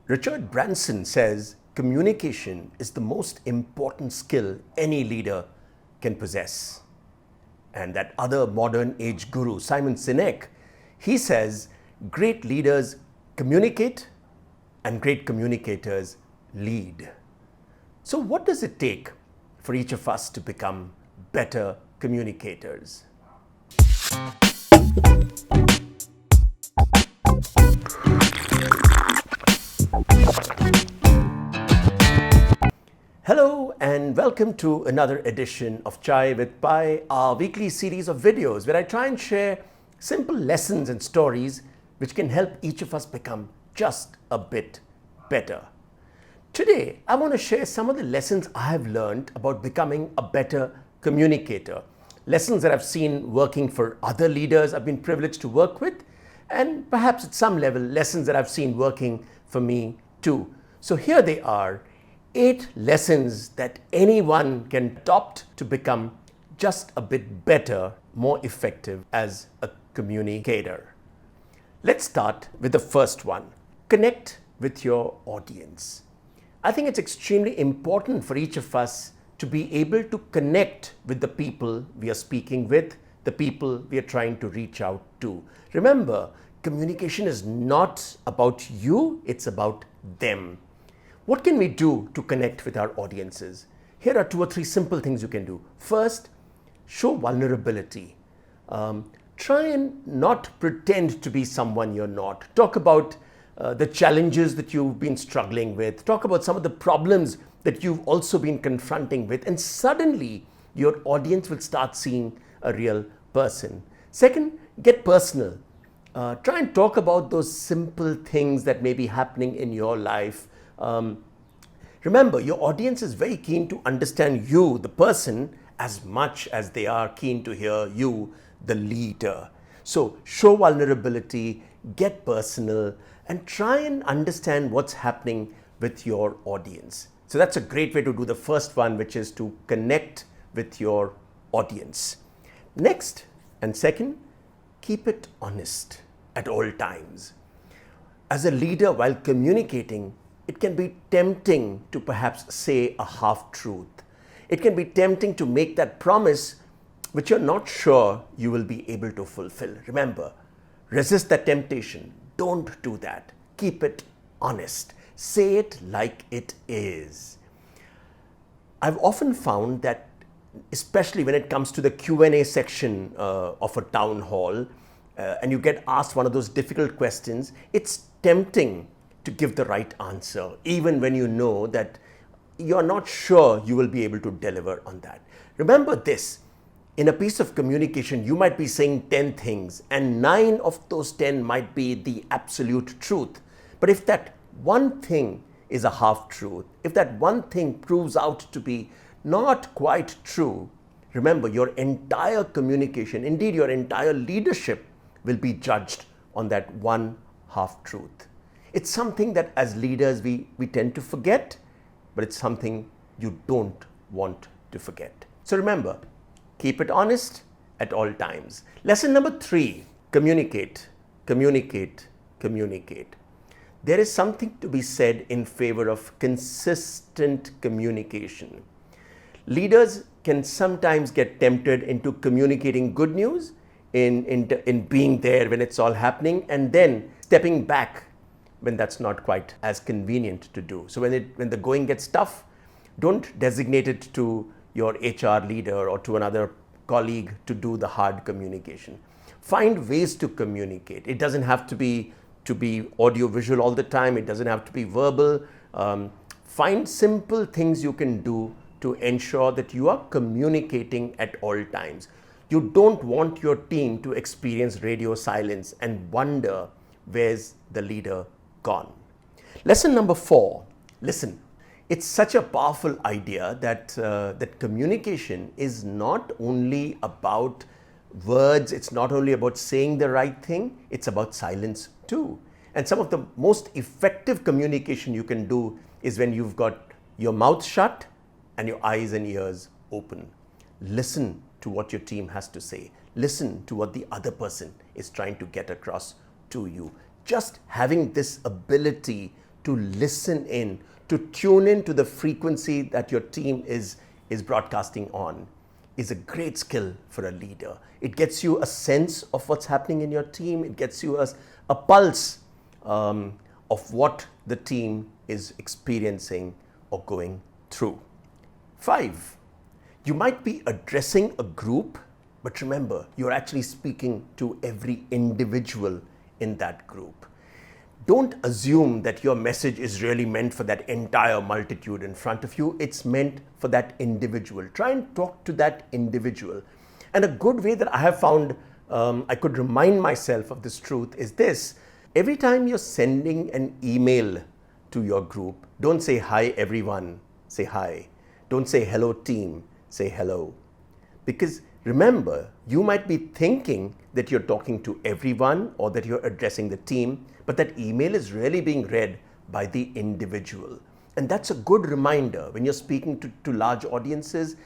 Richard Branson says communication is the most important skill any leader can possess. And that other modern age guru, Simon Sinek, he says great leaders communicate and great communicators lead. So what does it take for each of us to become better communicators? Hello and welcome to another edition of Chai with Pi, our weekly series of videos where I try and share simple lessons and stories which can help each of us become just a bit better. Today, I want to share some of the lessons I have learned about becoming a better communicator. Lessons that I've seen working for other leaders I've been privileged to work with, and perhaps at some level, lessons that I've seen working for me too. So here they are, 8 lessons that anyone can adopt to become just a bit better, more effective as a communicator. Let's start with the first one. Connect with your audience. I think it's extremely important for each of us to be able to connect with the people we are speaking with, the people we are trying to reach out to. Remember, communication is not about you, it's about them. What can we do to connect with our audiences? Here are 2 or 3 simple things you can do. First, show vulnerability. Try and not pretend to be someone you're not. Talk about the challenges that you've been struggling with. Talk about some of the problems that you've also been confronting with, and suddenly your audience will start seeing a real person. Second, get personal. Try and talk about those simple things that may be happening in your life. Remember, your audience is very keen to understand you, the person, as much as they are keen to hear you, the leader. So show vulnerability, get personal, and try and understand what's happening with your audience. So that's a great way to do the first one, which is to connect with your audience. Next, and second, keep it honest at all times. As a leader, while communicating, it can be tempting to perhaps say a half-truth. It can be tempting to make that promise which you're not sure you will be able to fulfill. Remember, resist that temptation. Don't do that. Keep it honest. Say it like it is. I've often found that, especially when it comes to the Q&A section of a town hall, and you get asked one of those difficult questions, it's tempting to give the right answer, even when you know that you're not sure you will be able to deliver on that. Remember this, in a piece of communication, you might be saying 10 things, and 9 of those 10 might be the absolute truth. But if that one thing is a half-truth, if that one thing proves out to be not quite true, remember, your entire communication, indeed your entire leadership, will be judged on that one half-truth. It's something that as leaders we tend to forget, but it's something you don't want to forget. So remember, keep it honest at all times. Lesson number 3, communicate, communicate, communicate. There is something to be said in favor of consistent communication. Leaders can sometimes get tempted into communicating good news, in being there when it's all happening, and then stepping back when that's not quite as convenient to do. So when the going gets tough, don't designate it to your HR leader or to another colleague to do the hard communication. Find ways to communicate. It doesn't have to be audio visual all the time. It doesn't have to be verbal. Find simple things you can do to ensure that you are communicating at all times. You don't want your team to experience radio silence and wonder, where's the leader gone? Lesson number 4, listen. It's such a powerful idea that communication is not only about words, it's not only about saying the right thing, it's about silence too. And some of the most effective communication you can do is when you've got your mouth shut and your eyes and ears open. Listen to what your team has to say. Listen to what the other person is trying to get across to you. Just having this ability to listen in, to tune in to the frequency that your team is broadcasting on is a great skill for a leader. It gets you a sense of what's happening in your team. It gets you a pulse of what the team is experiencing or going through. 5, you might be addressing a group, but remember, you're actually speaking to every individual in that group. Don't assume that your message is really meant for that entire multitude in front of you. It's meant for that individual. Try and talk to that individual. And a good way that I have found I could remind myself of this truth is this. Every time you're sending an email to your group, don't say hi everyone, say hi. Don't say hello team, say hello. Because remember, you might be thinking that you're talking to everyone or that you're addressing the team, but that email is really being read by the individual. And that's a good reminder when you're speaking to large audiences.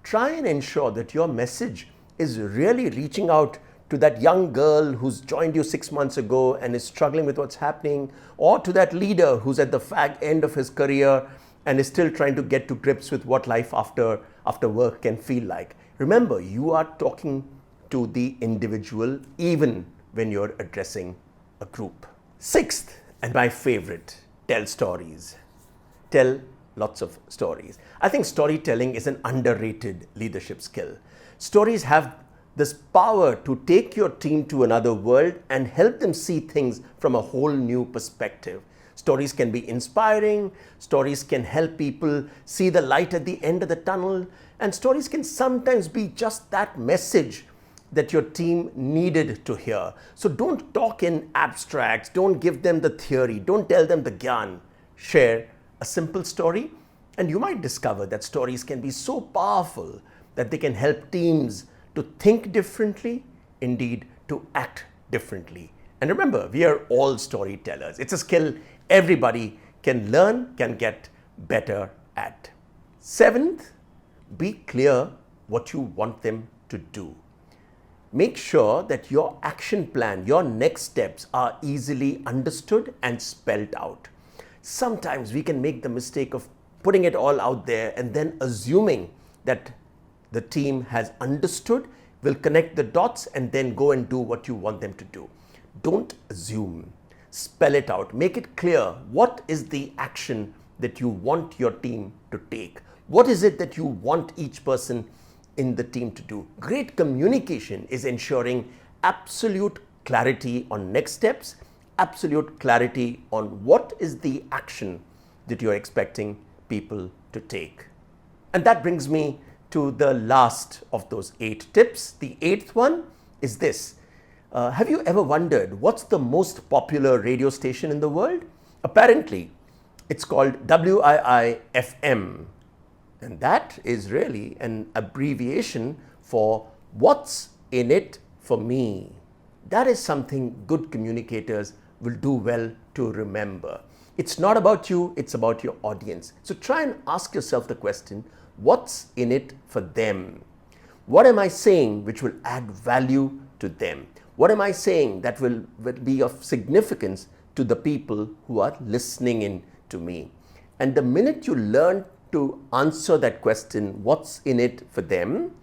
Try and ensure that your message is really reaching out to that young girl who's joined you 6 months ago and is struggling with what's happening, or to that leader who's at the fag end of his career and is still trying to get to grips with what life after work can feel like. Remember, you are talking to the individual even when you're addressing a group. 6th, and my favorite, tell stories. Tell lots of stories. I think storytelling is an underrated leadership skill. Stories have this power to take your team to another world and help them see things from a whole new perspective. Stories can be inspiring, stories can help people see the light at the end of the tunnel, and stories can sometimes be just that message that your team needed to hear. So don't talk in abstracts, don't give them the theory, don't tell them the gyan. Share a simple story, and you might discover that stories can be so powerful that they can help teams to think differently, indeed to act differently. And remember, we are all storytellers. It's a skill everybody can learn, can get better at. 7th, be clear what you want them to do. Make sure that your action plan, your next steps are easily understood and spelled out. Sometimes we can make the mistake of putting it all out there and then assuming that the team has understood, will connect the dots and then go and do what you want them to do. Don't assume. Spell it out. Make it clear. What is the action that you want your team to take? What is it that you want each person in the team to do? Great communication is ensuring absolute clarity on next steps, absolute clarity on what is the action that you're expecting people to take. And that brings me to the last of those 8 tips. The 8th one is this. Have you ever wondered what's the most popular radio station in the world? Apparently, it's called WIFM. And that is really an abbreviation for what's in it for me. That is something good communicators will do well to remember. It's not about you, it's about your audience. So try and ask yourself the question, what's in it for them? What am I saying which will add value to them? What am I saying that will be of significance to the people who are listening in to me? And the minute you learn to answer that question, what's in it for them,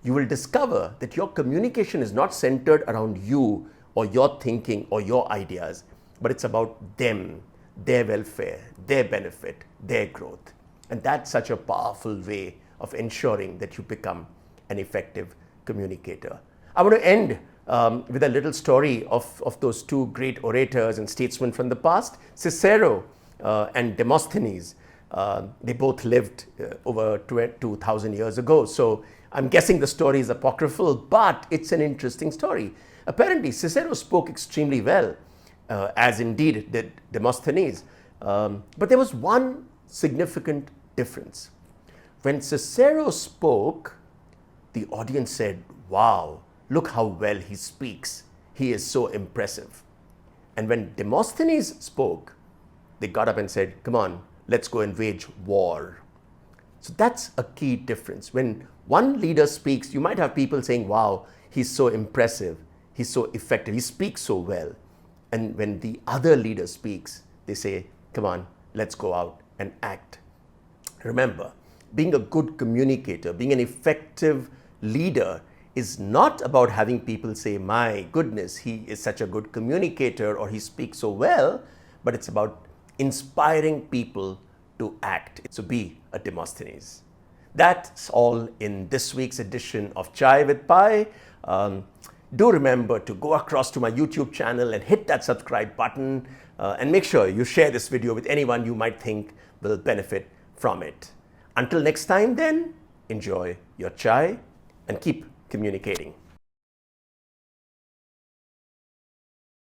you will discover that your communication is not centered around you or your thinking or your ideas, but it's about them, their welfare, their benefit, their growth. And that's such a powerful way of ensuring that you become an effective communicator. I want to end with a little story of those 2 great orators and statesmen from the past, Cicero and Demosthenes. They both lived over 2,000 years ago. So I'm guessing the story is apocryphal, but it's an interesting story. Apparently, Cicero spoke extremely well, as indeed did Demosthenes. But there was one significant difference. When Cicero spoke, the audience said, "Wow, look how well he speaks. He is so impressive." And when Demosthenes spoke, they got up and said, "Come on, let's go and wage war." So that's a key difference. When one leader speaks, you might have people saying, "Wow, he's so impressive. He's so effective. He speaks so well." And when the other leader speaks, they say, Come on, let's go out and act. Remember, being a good communicator, being an effective leader is not about having people say, my goodness, he is such a good communicator or he speaks so well, but it's about inspiring people to act. So be a Demosthenes. That's all in this week's edition of Chai with Pi. Do remember to go across to my YouTube channel and hit that subscribe button and make sure you share this video with anyone you might think will benefit from it. Until next time then, enjoy your chai and keep communicating.